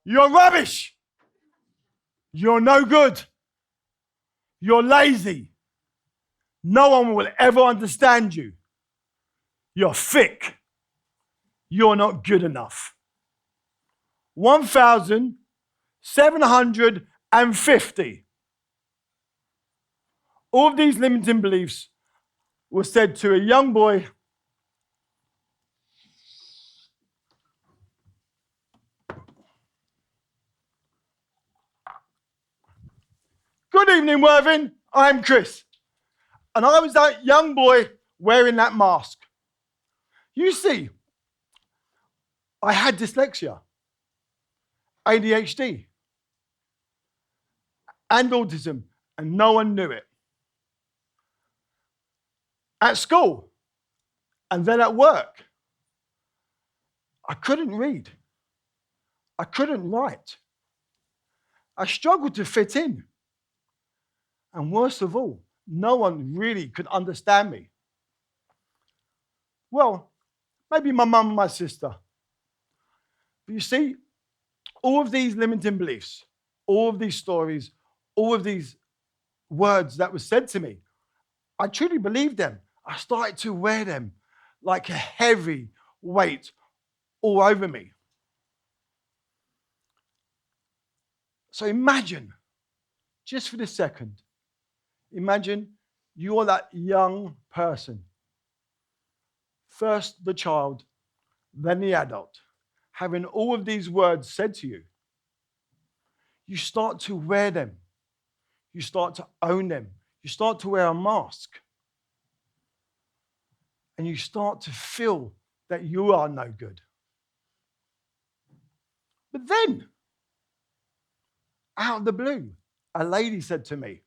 You're rubbish. You're no good. You're lazy. No one will ever understand you. You're thick. You're not good enough. 1,750. All of these limiting beliefs were said to a young boy Good evening, Worthing. I'm Chris. And I was that young boy wearing that mask. You see, I had dyslexia, ADHD, and autism, and no one knew it. At school, and then at work, I couldn't read. I couldn't write. I struggled to fit in. And worst of all, no one really could understand me. Well, maybe my mum and my sister. But you see, all of these limiting beliefs, all of these stories, all of these words that were said to me, I truly believed them. I started to wear them like a heavy weight all over me. So imagine, just for this second, imagine you're that young person. First the child, then the adult, having all of these words said to you. You start to wear them. You start to own them. You start to wear a mask. And you start to feel that you are no good. But then, out of the blue, a lady said to me,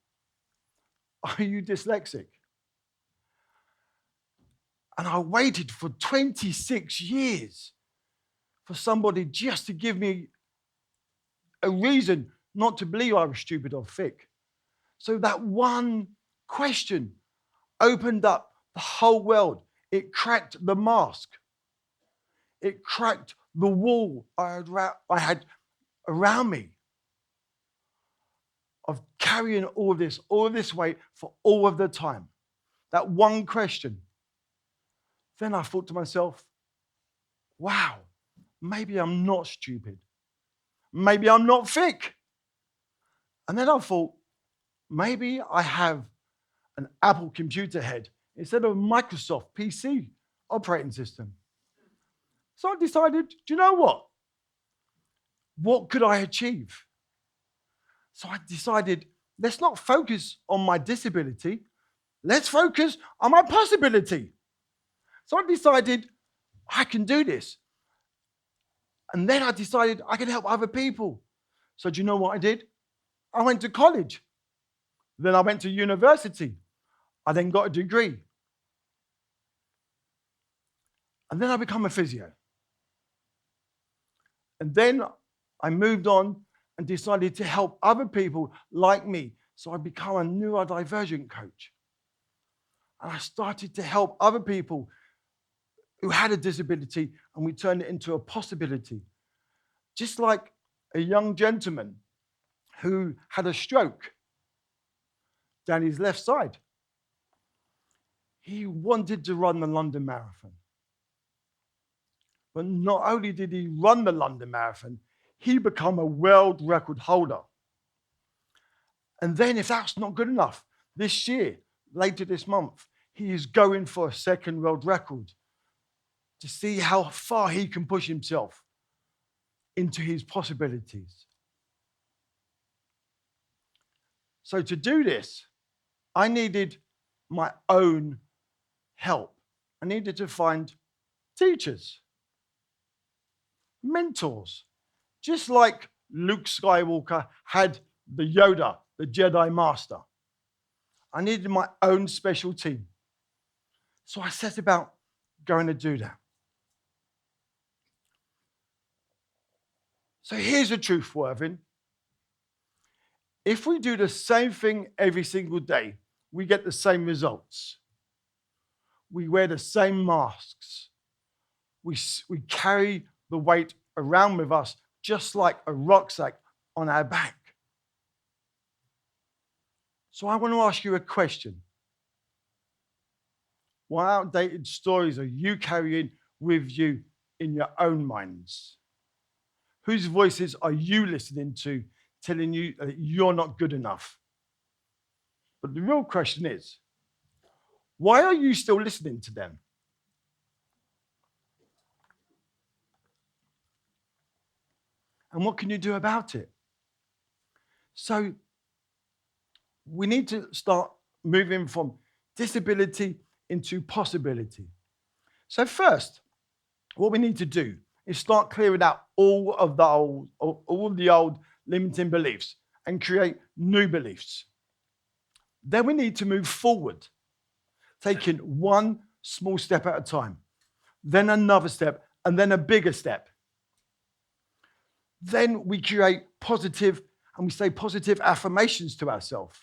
"Are you dyslexic?" And I waited for 26 years for somebody just to give me a reason not to believe I was stupid or thick. So that one question opened up the whole world. It cracked the mask. It cracked the wall I had around me of carrying all of this weight for all of the time. That one question. Then I thought to myself, wow, maybe I'm not stupid. Maybe I'm not thick. And then I thought, maybe I have an Apple computer head instead of a Microsoft PC operating system. So I decided, do you know what? What could I achieve? So I decided, let's not focus on my disability. Let's focus on my possibility. So I decided I can do this. And then I decided I can help other people. So do you know what I did? I went to college. Then I went to university. I then got a degree. And then I became a physio. And then I moved on and decided to help other people like me. So I became a neurodivergent coach. And I started to help other people who had a disability, and we turned it into a possibility. Just like a young gentleman who had a stroke down his left side. He wanted to run the London Marathon. But not only did he run the London Marathon, he became a world record holder. And then if that's not good enough, this year, later this month, he is going for a second world record to see how far he can push himself into his possibilities. So to do this, I needed my own help. I needed to find teachers, mentors, just like Luke Skywalker had the Yoda, the Jedi Master. I needed my own special team. So I set about going to do that. So here's the truth, Worthing. If we do the same thing every single day, we get the same results. We wear the same masks. We carry the weight around with us just like a rucksack on our back. So I want to ask you a question. What outdated stories are you carrying with you in your own minds? Whose voices are you listening to telling you that you're not good enough? But the real question is, why are you still listening to them? And what can you do about it? So we need to start moving from disability into possibility. So first, what we need to do is start clearing out all of the old limiting beliefs and create new beliefs. Then we need to move forward, taking one small step at a time, then another step, and then a bigger step. Then we create positive, and we say positive affirmations to ourselves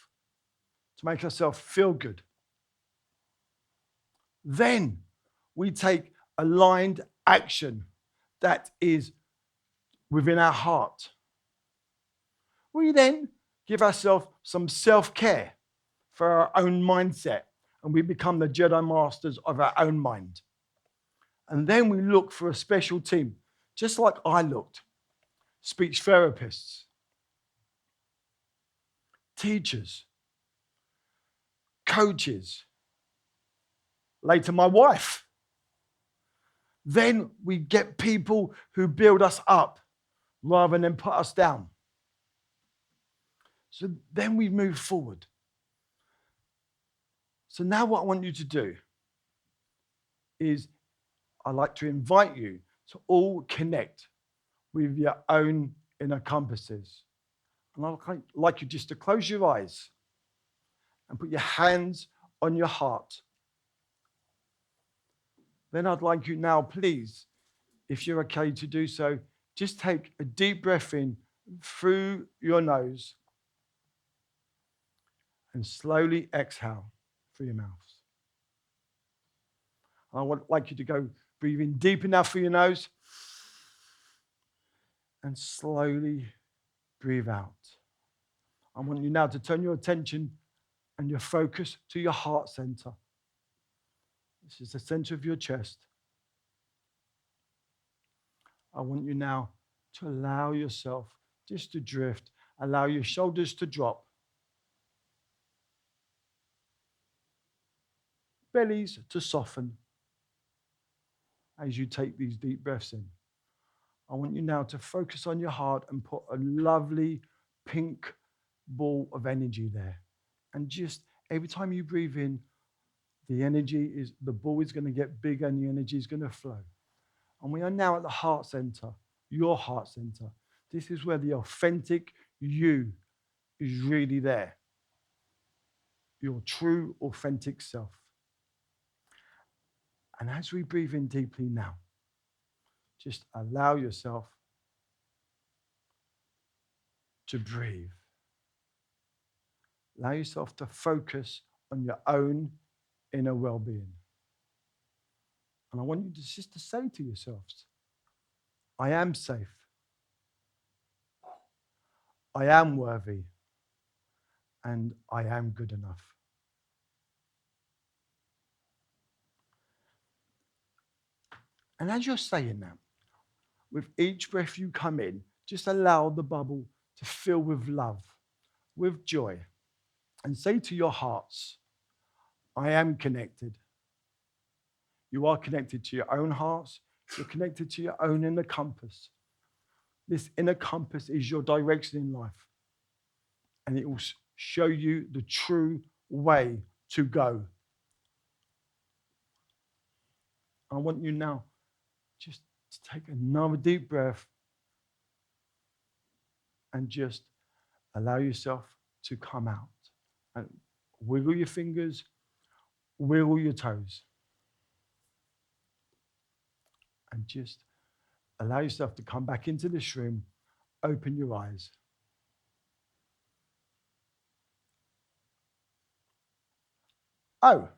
to make ourselves feel good. Then we take aligned action that is within our heart. We then give ourselves some self-care for our own mindset, and we become the Jedi Masters of our own mind. And then we look for a special team, just like I looked. Speech therapists, teachers, coaches, later my wife. Then we get people who build us up rather than put us down. So then we move forward. So now what I want you to do is I'd like to invite you to all connect with your own inner compasses. And I'd like you just to close your eyes and put your hands on your heart. Then I'd like you now, please, if you're okay to do so, just take a deep breath in through your nose and slowly exhale through your mouth. I would like you to go breathe in deep enough through your nose and slowly breathe out. I want you now to turn your attention and your focus to your heart center. This is the center of your chest. I want you now to allow yourself just to drift, allow your shoulders to drop, bellies to soften as you take these deep breaths in. I want you now to focus on your heart and put a lovely pink ball of energy there. And just every time you breathe in, the ball is going to get bigger and the energy is going to flow. And we are now at the heart center, your heart center. This is where the authentic you is really there. Your true, authentic self. And as we breathe in deeply now, just allow yourself to breathe. Allow yourself to focus on your own inner well-being. And I want you to just to say to yourselves, I am safe. I am worthy. And I am good enough. And as you're saying that, with each breath you come in, just allow the bubble to fill with love, with joy, and say to your hearts, I am connected. You are connected to your own hearts. You're connected to your own inner compass. This inner compass is your direction in life. And it will show you the true way to go. I want you now just to take another deep breath and just allow yourself to come out. And wiggle your fingers, wiggle your toes. And just allow yourself to come back into this room, open your eyes. Oh, do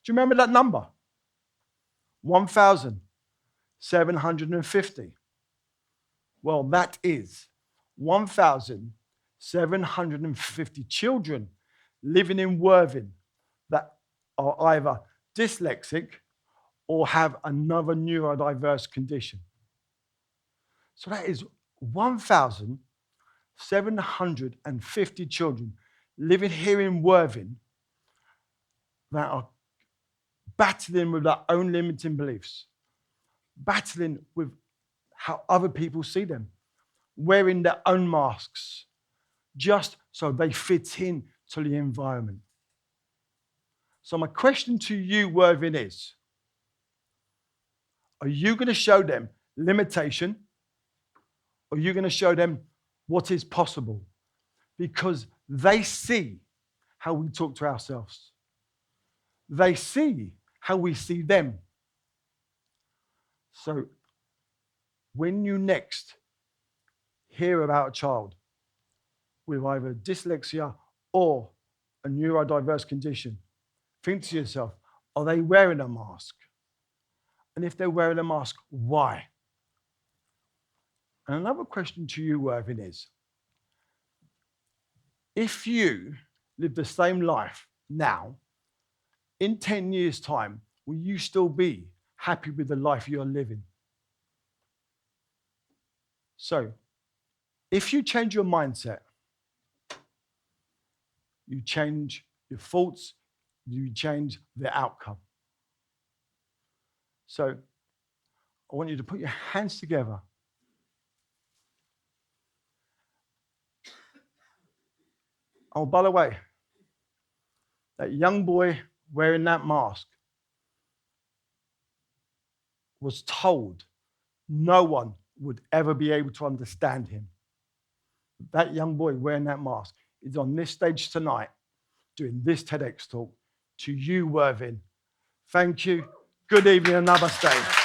you remember that number? 1,750. Well, that is 1,750 children living in Worthing that are either dyslexic or have another neurodiverse condition. So that is 1,750 children living here in Worthing that are battling with their own limiting beliefs, battling with how other people see them, wearing their own masks, just so they fit in to the environment. So my question to you, Worthing, is, are you going to show them limitation, or are you going to show them what is possible? Because they see how we talk to ourselves. They see how we see them. So when you next hear about a child with either dyslexia or a neurodiverse condition, think to yourself, are they wearing a mask? And if they're wearing a mask, why? And another question to you, Worthing, is, if you live the same life now, in 10 years' time, will you still be happy with the life you're living? So, if you change your mindset, you change your thoughts, you change the outcome. So, I want you to put your hands together. Oh, by the way, that young boy wearing that mask was told no one would ever be able to understand him. That young boy wearing that mask is on this stage tonight doing this TEDx talk to you, Worthing. Thank you. Good evening and namaste.